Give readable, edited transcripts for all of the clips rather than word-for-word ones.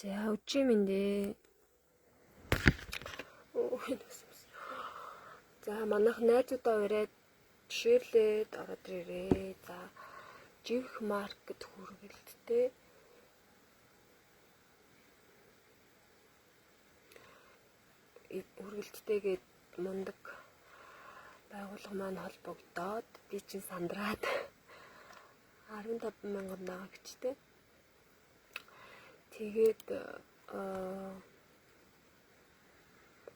За өчимэндээ. За манайх найзуудаа ураад жишээлээд ороод ирээ. За жив маркет хүргэлттэй. Үргэлжтэйгээд мундаг байгууллага маань холбогдоод би чинь сандраад 15,000 байгаа гэжтэй. Тэгээд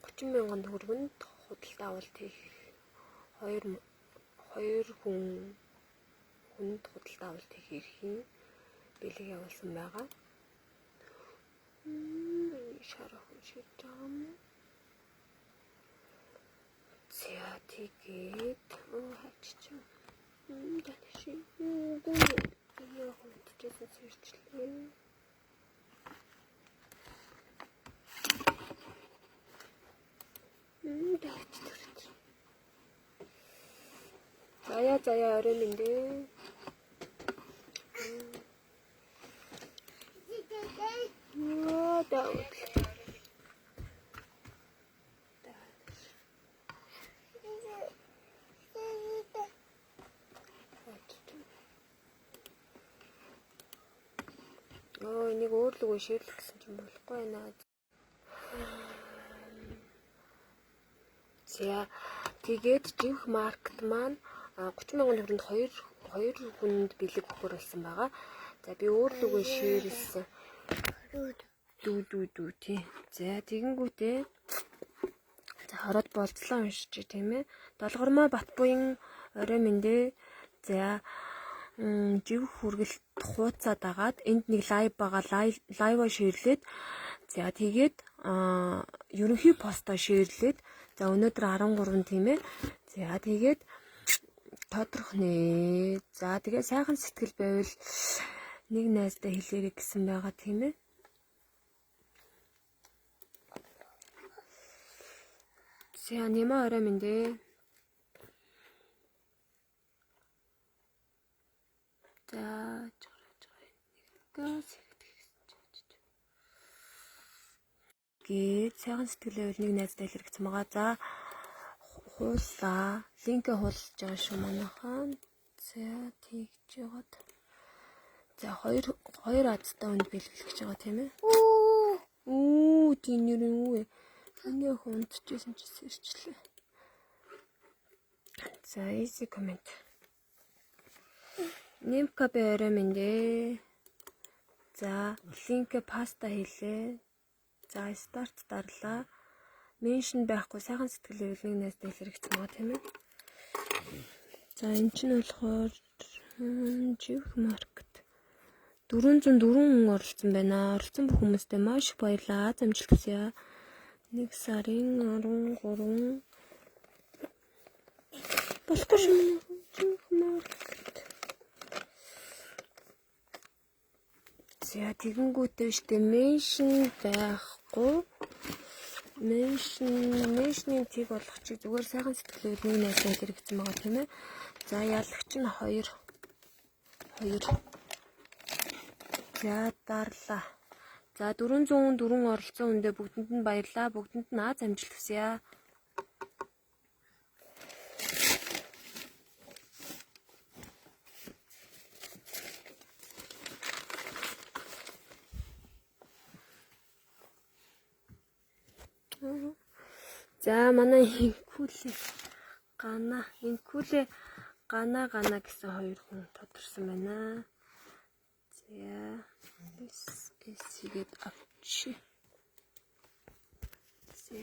30,000 төгрөгөнд худалдаа авалт хийх хоёр хүнд худалдаа авалт хийх эрхийн бэлэг явуулсан байгаа. Шарах шийдэж байгаа юм. За тэгээд хаччих. Даши. Яа хөндөж сэрчлээ. Заяа орой мэндээ. Даут. Энийг өөрлөгөө ширлэх гэсэн чинь болохгүй байна. За тэгээд жинх маркет маань 30,000 төгрөнд хоёр хүнд бэлэг өгөхөр болсон байгаа. За би өөрлөгөө ширлсэн. Дүү тий. За тэгэнгүүтээ за хороод болцлоо уншиж тийм ээ. Долгормоо Батбуян орой мэндээ. За жив хүргэлт хууцаад агаад энд нэг лайв байгаа. Лайва ширлээд за тэгээд ерөнхий постоо ширлээд за өнөөдөр 13 тийм ээ. За тэгээд тодорх нэ. За тэгээд сайхан сэтгэл байвал нэг найздаа хэлээрэй гэсэн байгаа тийм ээ. За нэмээ орой мэндээ. За гээд сайхан сэтгэл байвал нэг найздаа хэлээрэй гэсэн байгаа. За хуулаа. Линкээ хуулж байгаа шүү манайхаа. За тэгж яагаад. За хоёр азтай үнд бэлгэлж байгаа тийм ээ. Тийм нэр юу вэ? Ингээ хүндчихсэн чи сэрчлээ. За easy comment. Нимка бэрэ мэндээ. За линкээ паста хийлээ. За старт дарлаа. Меншн байхгүй сайхан сэтгэл байвал нэг найздаа хэлэх гэсэн байгаа тийм ээ. За энэ чинь болохоор жив маркет 404 оролцсон байна. Оролцсон бүх хүмүүстээ маш их баярлалаа. Амжилт хүсье. 1 сарын 13 болохгүй шүү. Жив маркет. За тэгэнгүүтээ штэ меншн байхгүй. Меншний тийг болгох чиг зүгээр сайхан сэтгэлээр нэг найзтай хэрэгцсэн байгаа тийм ээ. За ялагч нь 2. За дарлаа. За 404 оролцсон хүндээ бүгдэнд нь баярлалаа. Бүгдэнд нь аз амжилт хүсье. За манай инкүлээ гана гэсэн хоёр хүн тодорсон байна. За эсгээд авчи. За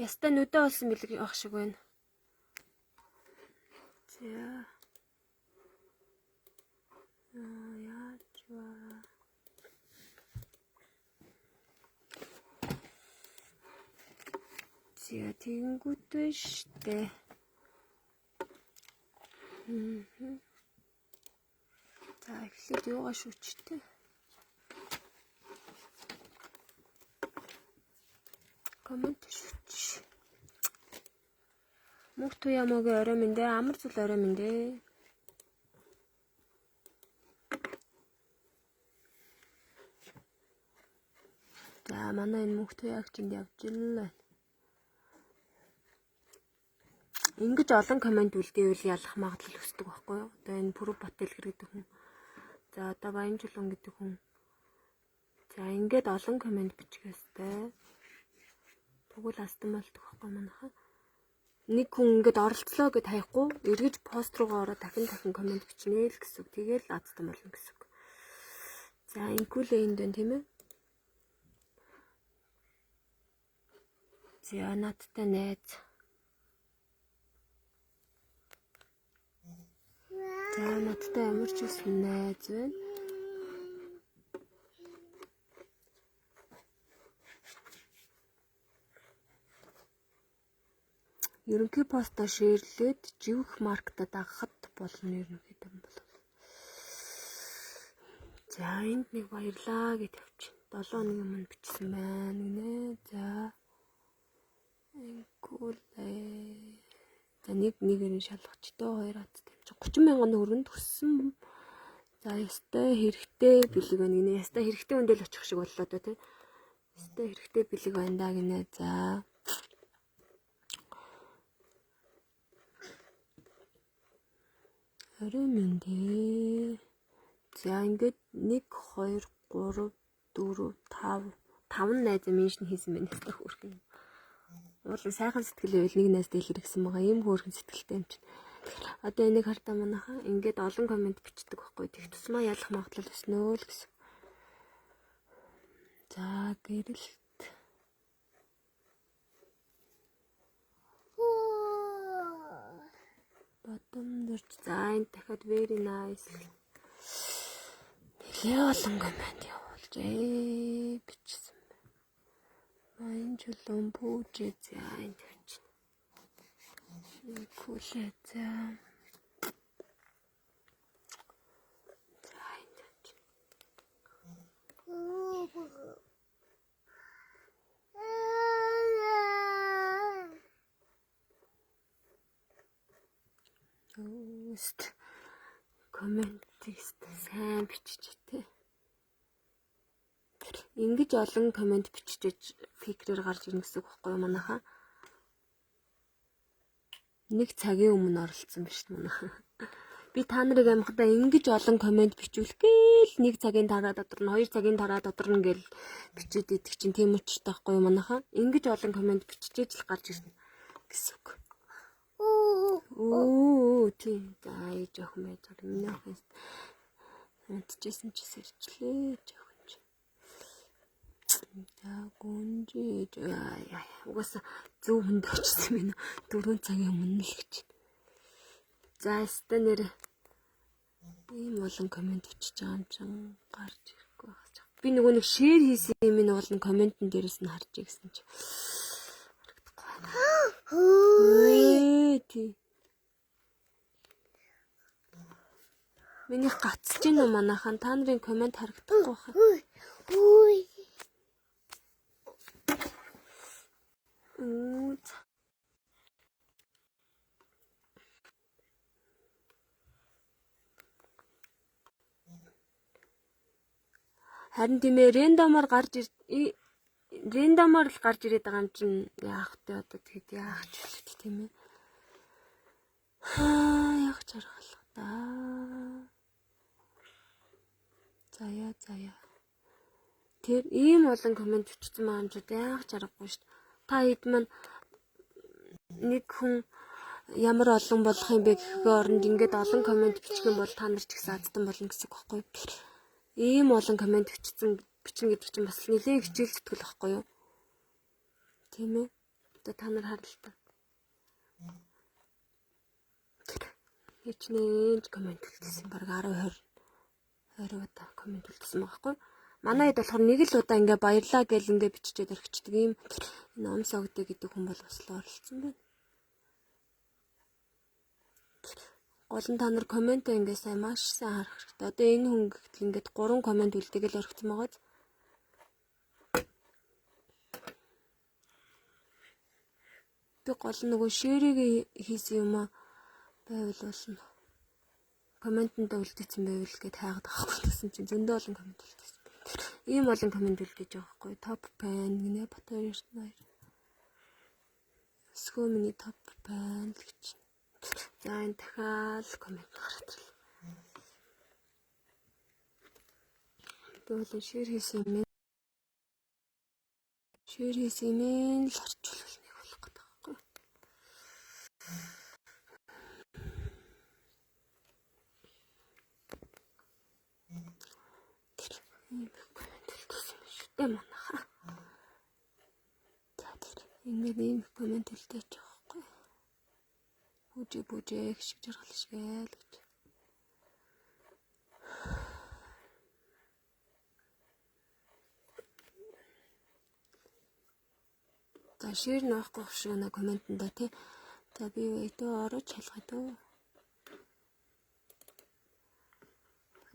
яста нүдэ олсон бэлэг ах шиг байна. За яачваа. За тэгэнгүүтээ штэ. За эхлээд юугаа шүүчтэй. Коммент шүүч. Мөх туямаагийн орой мэндээ, амар зүйл орой мэндээ. За манай энэ мөнхтэй яг ч энд явж байна. Ингэж олон комент үлдээвэл ялах магадлал өсдөг байхгүй юу? Одоо энэ Пүрэв Батэлгэр гэдэг хүн. За одоо Баянжулуун гэдэг хүн. За ингээд олон комент бичгээстэй. Тэгвэл астан болдог байхгүй манайхаа. Нэг хүн ингээд оролцлоо гэд хаяхгүй эргэж пост руугаа ороод дахин комент бичнэ л гэсэн үг. Тэгээл астан болно гэсэн үг. За инкулээ энд байна тийм ээ. За надтай найз. За надтай ямар ч үсэн найз байна. Ерөнхий постоо шеэрлээд живх маркта дагахад болно ерөнхийдөө юм бол. За энд нэг баярлаа гэж тавьчих. 7 өдрийн өмнө бичсэн байна гинэ. За инкулээ. За нэгээр нь шалгах дөө 2 хат тавьчих. 30 мянган төгрөнд төссөн. За ястай хэрэгтэй бэлэг байна гинэ. Ястай хэрэгтэй үндэл очих шиг боллоо доо тий. Ястай хэрэгтэй бэлэг байна да гинэ. За орой минь. За ингээд 1 2 3 4 5 найз меншн хийсэн байна гэсэн хөөрхөн. Уул сайхан сэтгэл байвал нэг найз дэлгэр гэсэн байгаа. Ийм хөөрхөн сэтгэлтэй юм чинь. Одоо энийг хартаа манайхаа ингээд олон комент бичдэг байхгүй. Тэг тусмаа ялах магадлал өснөө л гэсэн. За гэрэлт. Батам дөрч за энэ дахиад very nice. Нэлээ олон комент явуулж бичсэн байна. Баянжулуун пүүжээ за энэ тавьчих. Инкулээ за. За энэ тавьчих. Комент текст сайн бичиж тээ. Ингэж олон комент бичиж фикрээр гарч ирнэ гэсэн үг байхгүй юу манайхаа. Нэг цагийн өмнө оролцсон биш манайхаа. Би та нарыг амхадаа ингэж олон комент бичүүлгээл 1 цагийн дараа доторно 2 цагийн дараа доторно гэл бичээд идэх чинь тийм учиртай байхгүй юу манайхаа. Ингэж олон комент бичиж л гарч ирнэ гэсэн үг. Тийм. За жоохон байж байгаа. Миний охин унтчихсэн чи сэрчлээ жоохон чи. За гүнжиж угаасаа зөв хүнд очсон юм. 4 цагийн өмнө л гэж. За өстө нэр ийм олон комент бичиж байгаа юм чин гарч ирэхгүй байх. Би нөгөө нэг шеэр хийсэн юм нь олон комментэн дээрээс нь харж игсэн чи. Тий. Миний гацж гин үү манайхан та нарын комент харагдахгүй хаа. Харин тийм ээ рандомаар л гарч ирээд байгаа юм чинь яах вэ одоо тэгэд яах ч вэ тийм ээ. Яах чаргалах та. Заяа. Тэр ийм олон комент бичсэн маань ч яах чаргагүй шүү дээ. Та хэд маань нэг хүн ямар олон болох юм бэ гэхээ оронд ингээд олон комент бичих юм бол та нар ч ихсэн азтан болно гэсэн үг байхгүй юу? Ийм олон комент бичин гэдэг чинь бас нэлээд хичээл зүтгэл байхгүй юу? Тийм ээ. Одоо та нар хараа л та. Хичнээн комент үлдсэн баг 10 20 удаа комент үлдсэн байгаа байхгүй юу? Манай хэд болохоор нэг л удаа ингээ баярлаа гэл ингээ биччихээд орхичдаг ийм ном согдё гэдэг хүн бол бас л оролцсон байна. Гол нь та нар комментээ ингээ сайн маш сайн харах хэрэгтэй. Одоо энэ хүн гэхтэл ингээд 3 коммент үлдээгэл орхицсан байгаа. Би гол нь нөгөө шеэрийг хийсэн юм аа байвал болно. Комментэнд үлдээсэн байвал гээд хайгаад авахгүй гэсэн чинь зөндөө олон коммент үлдээсэн. Ийм олон комент үлдээж байгаа байхгүй. Топ fan гинэ Батбаяр Эрдэнэ. Скөө миний топ fan л гэж. За энэ дахиад комент гараад ирлээ. Би бол шир хийсэн юм. Шир хийсэн юм л орчуулах нэг болох гэдэг байхгүй. Ийм комент үлдээсэн юм шүү дээ манайха. За тэр ингээд ийм комент үлдээж байгаа байхгүй. Бүжээ гişиг жаргал шгээл гэж. За шир нөөхгүй шиг на комментэндээ тий. За би видео орож хэлгээ дөө.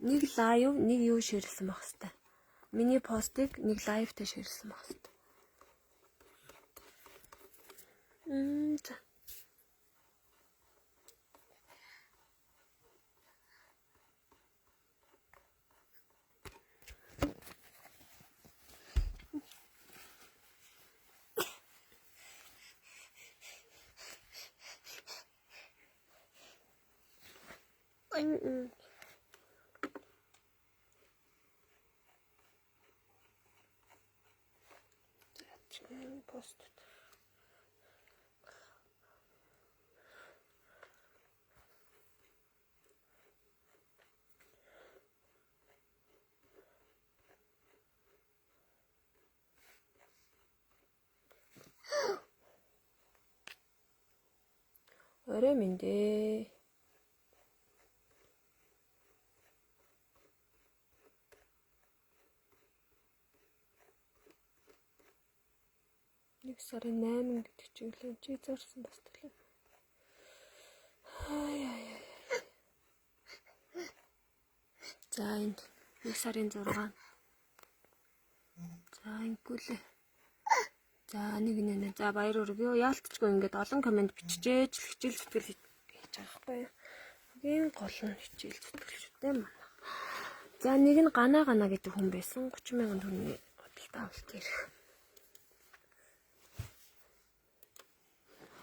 Нэг лайв, нэг юу ширсэн байх хэвээр. Миний постыг нэг лайвтай ширсэн байх хэвээр. За. Пост. Орой мэндэ. Нэг сарын 8 гэдэг чинь лээ чи зарсан бас төлөө. За энэ нэг сарын 6. За ингэүүлээ. За нэг нэ. За баяр хүргэе. Яалтчгүй ингээд олон комент биччихээж хичээл зүтгэл хийж байгаа байхгүй юу. Ийм гол нь хичээл зүтгэл шүү дээ манай. За нэг нь гана гэдэг хүн байсан. 30,000 төгрөгийн худалдаа авалт ирэх.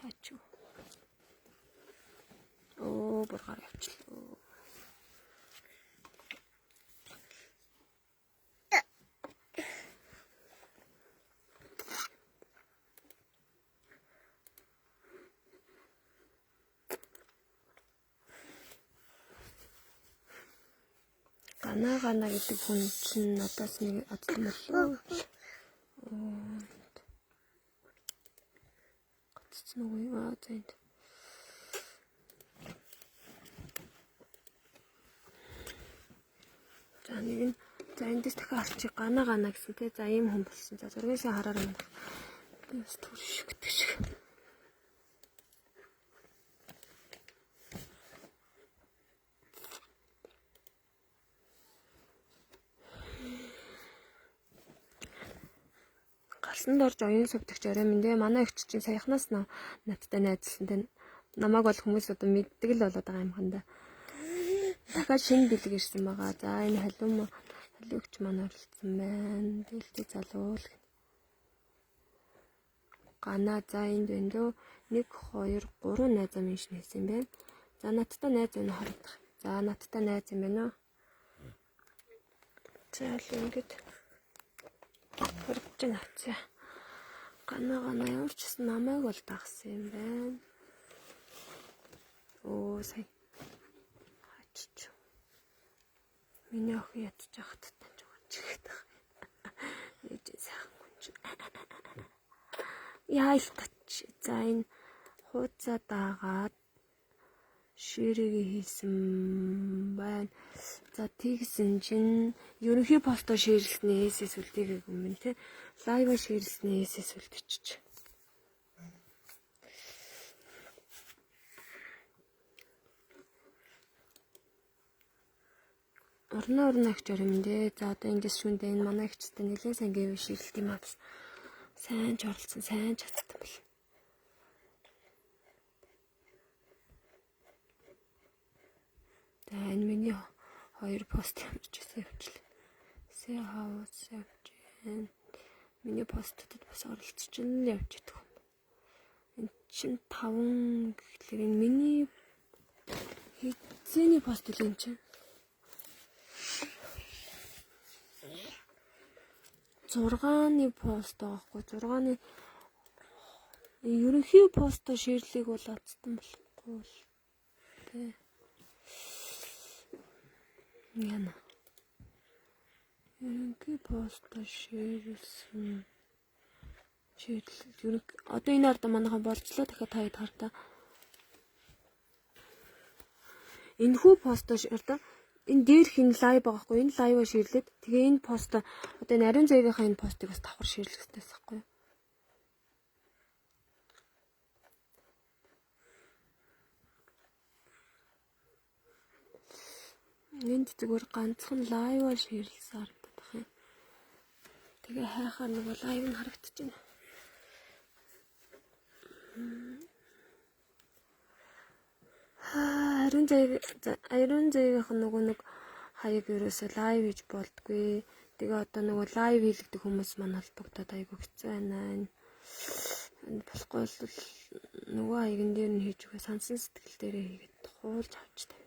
Хачуу. Оо бургаар явчлаа. Гана гэдэг хүн чинь надаас нэг адсан боллоо. Гацсан уу яа зэнд. За нэг нь за эндээс дахиад арчиг гана гэсэн тий. За ийм хүн болсон. За зургаас хараарай. Бас түр шиг гэдэг шиг. Гарсанд орж оюун сувдагч орой минь манай эгч чинь саяхнаас надтай найзлсан тэ намайг бол хүмүүс одоо мэддэг л болоод байгаа юм ханда. Дахиад шинэ бэлэг ирсэн байгаа. За энэ халиугч маань оролцсон байна. Дэлхий залуул. Гана за энд байна лөө 1 2 3 найзаа минь шинэсэн юм байна. За надтай найз байна харагдах. За надтай найз юм байна уу? За л ингэж хөрч нацаа. Гана явуулчихсан намайг бол дагсан юм байна. Оо сая. Хачч. Миний охин ядчих хаттай жоо чихэд. Нэг сайхан хүн чи. Яа л тач. За энэ хуудасаа дагаад ширийг хийсэн байна. За тэгсэн чинь ерөнхий постоо шеэрлснээс үлдээгээгүй юм те. Лайв шеэрлснээс үлдээчих. Орно агч ором дээ. За одоо ингээс шүндээ энэ манай агчтай нэлээд сайн гэв ширлт юм аа. Сайн ч оролцсон, сайн ч чадсан бэл. За энэ миний 2 пост ямарчсан явуулчихлаа. Say house явж байна. Миний постуудад бас оролцож нь явж идэх юм. Энд чинь 5 гэхлээр энэ миний хэзээний пост үл юм чинь. 6-ны пост аахгүй 6-ны ерөнхий пост ширлийг бол оцсон болохгүй л тий. Яна. Ерөнхий пост ширлсэн. Ширлэл одоо энэ ард манайхан болцлоо дахиад таяд хартаа. Энэ хүү пост ширлээ. Энэ дээрх энэ лайв байгаа хгүй энэ лайва ширлээд тэгээ энэ пост одоо энэ ариун зайгийнхаа энэ постыг бас давхар ширлэх хэрэгтэй байхгүй юу? Энд зүгээр ганцхан лайва ширлсэн харагдах юм. Тэгээ хайхаар нөгөө лайв нь харагдаж байна. Ариун зайгийнх нь нөгөө нэг хаяг ерөөсөө лайв хийж болдгүй. Тэгээ одоо нөгөө лайв хийлгдэг хүмүүс маань холбогдоод айгу хэцүү байна. Энэ болохгүй бол нөгөө хаягн дээр нь хийж өгөө сансан сэтгэл дээрээ хийгээд хуулж авч тавь.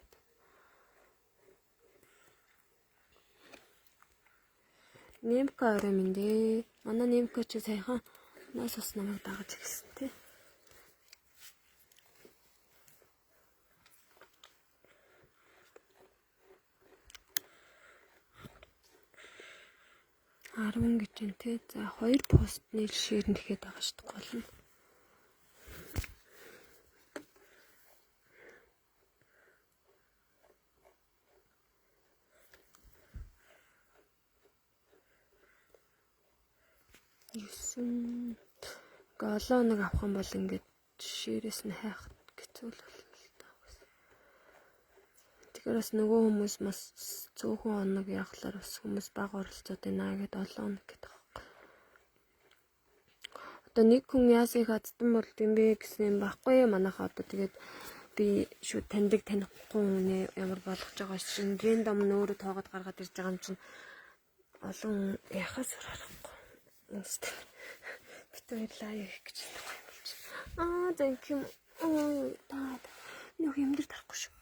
Немка орой минь дээ. Манай немка ч сайхан нас ус намайг дагаж ирсэн тий. Арван гэж юм тий. За 2 пост нийл ширэн тэгэхэд байгаа шүү дээ гол нь. Голоо нэг авах юм бол ингээд ширээс нь хайх гэцүүл бол таа. Тэгэхээр бас нөгөө хүмүүс бас цөөхөн оног явахлаар бас хүмүүс баг оролцоод байна гэдээ олон оног гэдэг байна. Одоо нэг хүн яасыг хадсан бол юм бэ гэсэн юм байхгүй манайхаа одоо тэгээд би шүү таньдаг танихгүй нэ ямар болгож байгаа чинь рэндом нь өөрөө тоогод гаргаад ирж байгаа юм чинь олон яхаас харахгүй. Битүүр лайв гэж байгаа юм болж. Thank you. Таа. Нэг юм дээр тарахгүй шүү.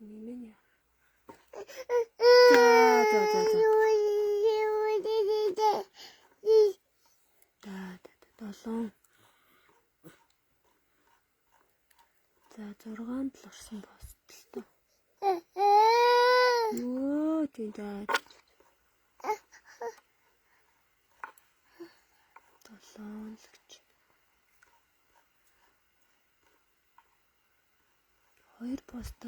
Минь. Долоон. За 6-нд л орсон пост л тоо. Оо тийм даа. 7 л гэж. 2 пост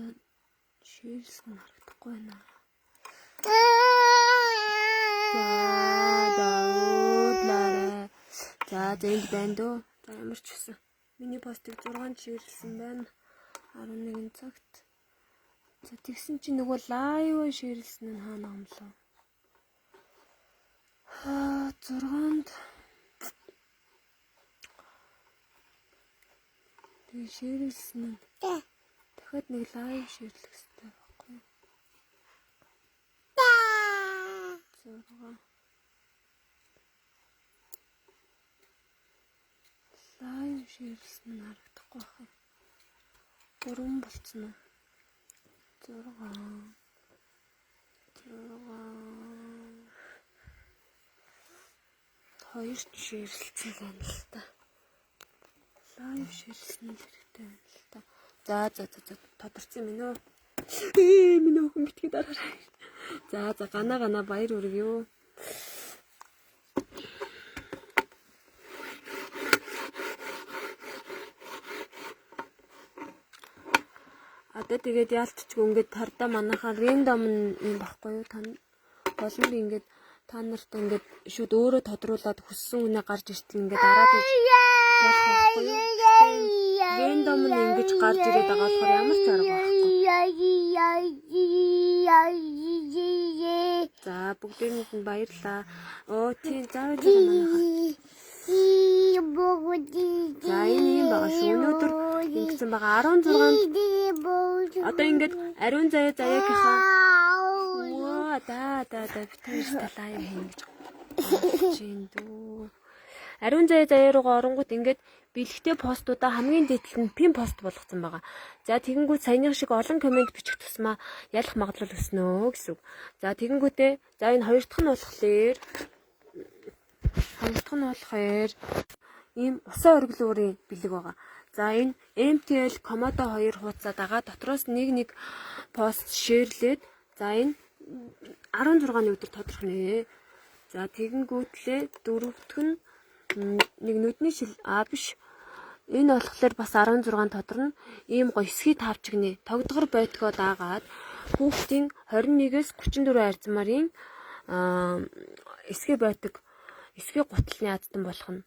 ширлсэн харагдахгүй байна. За энд байна дөө. За ямар ч гэсэн миний постыг 6-нд ширлсэн байна. 11 цагт. За тэгсэн чинь нөгөө лайв ширлсэн нь хаана амлаа. 6-нд тэг ширлсэн нь. Дахиад нэг лайв ширлэх хэрэгтэй байхгүй юу? 6 лайв ширлсэн нь харагдахгүй байна. 3 болцсон уу? 6 2 ширлсэн байна л та. Лайв ширлсэн нь хэрэгтэй байна л та. За тодорцсон минь үү? Минь өхөн битгий дараарай. За гана баяр хүргэе. Одоо тэгээд яалтчгүй ингээд тардаа манайхаа рандом юм баггүй юу? Та болон би ингээд та нарт ингээд шууд өөрөө тодруулаад хүссэн үнэ гарч иртэл ингээд дараад иж болох байхгүй юу? Рандом нь ингэж гарч ирээд байгаа болохоор ямар ч арга байхгүй. За бүгдээрэнд нь баярлалаа. Оо тийм заавал манайхаа. За энэ юм байгаа шүү. Өнөөдөр ингэсэн байгаа 16-нд одоо ингээд ариун заяагийнхаа битүүртэй лайв хийж чинь дүү. Ариун заяа руугаа оронгууд ингээд бэлэгтэй постуудаа хамгийн дээдлэл нь пин пост болгоцсон байгаа. За тэгэнгүүт саяны шиг олон комент бичих тусмаа ялах магадлал өснө гэсэн үг. За тэгэнгүүтээ за энэ хоёр дахь нь болохоор ийм усан оргилуурын бэлэг байгаа. За энэ MTL Komodo 2 хуудасаа дагаа дотроос нэг пост шеэрлээд за энэ 16-ны өдөр тодорхоно. За тэгэнгүүтлээ дөрөвдөх нь нэг нүдний шил биш. Энэ болохоор бас 16 тодорно. Ийм гоё эсхий тавчигны тогдгор байтгоо даагаад хүүхдийн 21-ээс 34 арзмарын эсхий байтг эсхий гуталны аздан болох нь.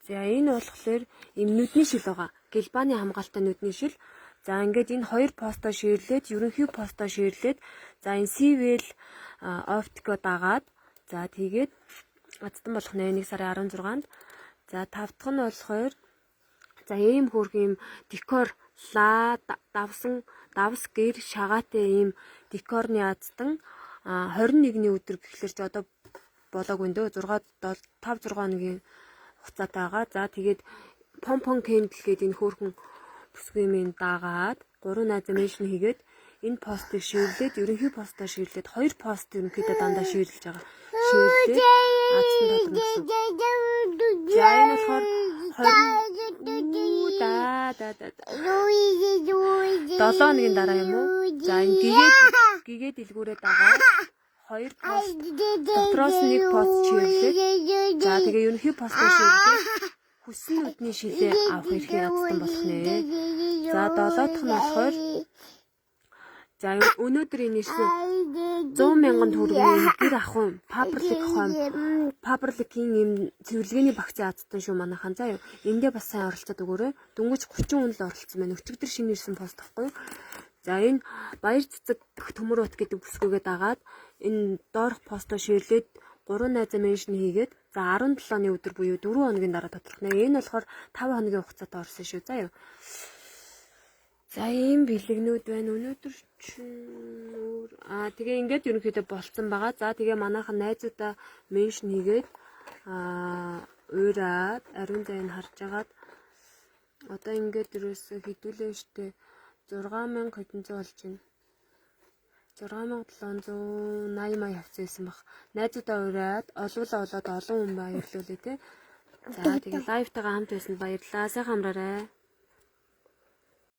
За энэ болохоор ийм нүдний шил байгаа. Гэлбаны хамгаалтай нүдний шил. За ингээд энэ хоёр постоо шеэрлээд, ерөнхий постоо шеэрлээд, за энэ CVL оптико дагаад, за тэгээд аздан болох нэ 1 сарын 16-нд. За 5 дахь нь болохоор за ийм хөөрхөн ийм декор давс гэр шагаатай ийм декорны аздан 21-ний өдөр гэхлээр ч одоо болоогүй нэ 5-6 хоногийн хугацаатай байгаа. За тэгээд помпон кендл гээд энэ хөөрхөн бүсгүй юм даагаад 3 найзамшн хийгээд энэ постыг шеэрлээд ерөнхий постоо шеэрлээд 2 пост ерөнхийдөө дандаа шеэрлж байгаа. Шеэрлээд аздан тодорхойлсон. За энэ болохоор 7 хоногийн дараа юм уу? За энэ гэгээд дэлгүүрээ дагаад 2 пост дотроос нэг пост шеэрлээд за тэгээ ерөнхий постоо шеэрлээд хүссэн нүдний шилээ авах эрхээ ядсан болох нэ. За 7 дахь нь болохоор за өнөөдөр энэ ирсэн 100,000 төгрөгийн гэр ахуйн Paperlink-ийн юм цэвэрлэгээний багцын азтан шүү манайхан. За эндээ бас сайн оролцоод өгөөрэй. Дөнгөж 30 хүн л оролцсон байна. Өчигдөр шинэ ирсэн пост тахгүй. За энэ баяр цэцэг төмөр бат гэдэг бүсгүйгээ дагаад энэ доорх постоо шеэрлээд 3 найзаа меншн хийгээд за 17-ны өдөр буюу 4 хоногийн дараа тодорхоно. Энэ болохоор 5 хоногийн хугацаатай орсон шүү. За юу. За ийм бэлэгнүүд байна. Өнөөдөр чинь тэгээ ингээд ерөнхийдөө болцсон байгаа. За тэгээ манайхан найзуудаа меншн хийгээд уураад ариун зайг харж агаад одоо ингээд ерөөсө хэдүүлээ штэ 6,000 хэдэн зуун болж байна. 6,780 явцсан баг. Найзуудаа ураад олоод олон хүн баярлуулъя те. За тэгээ лайвтайгаа хамт байсан баярлалаа. Сайхан амраарай.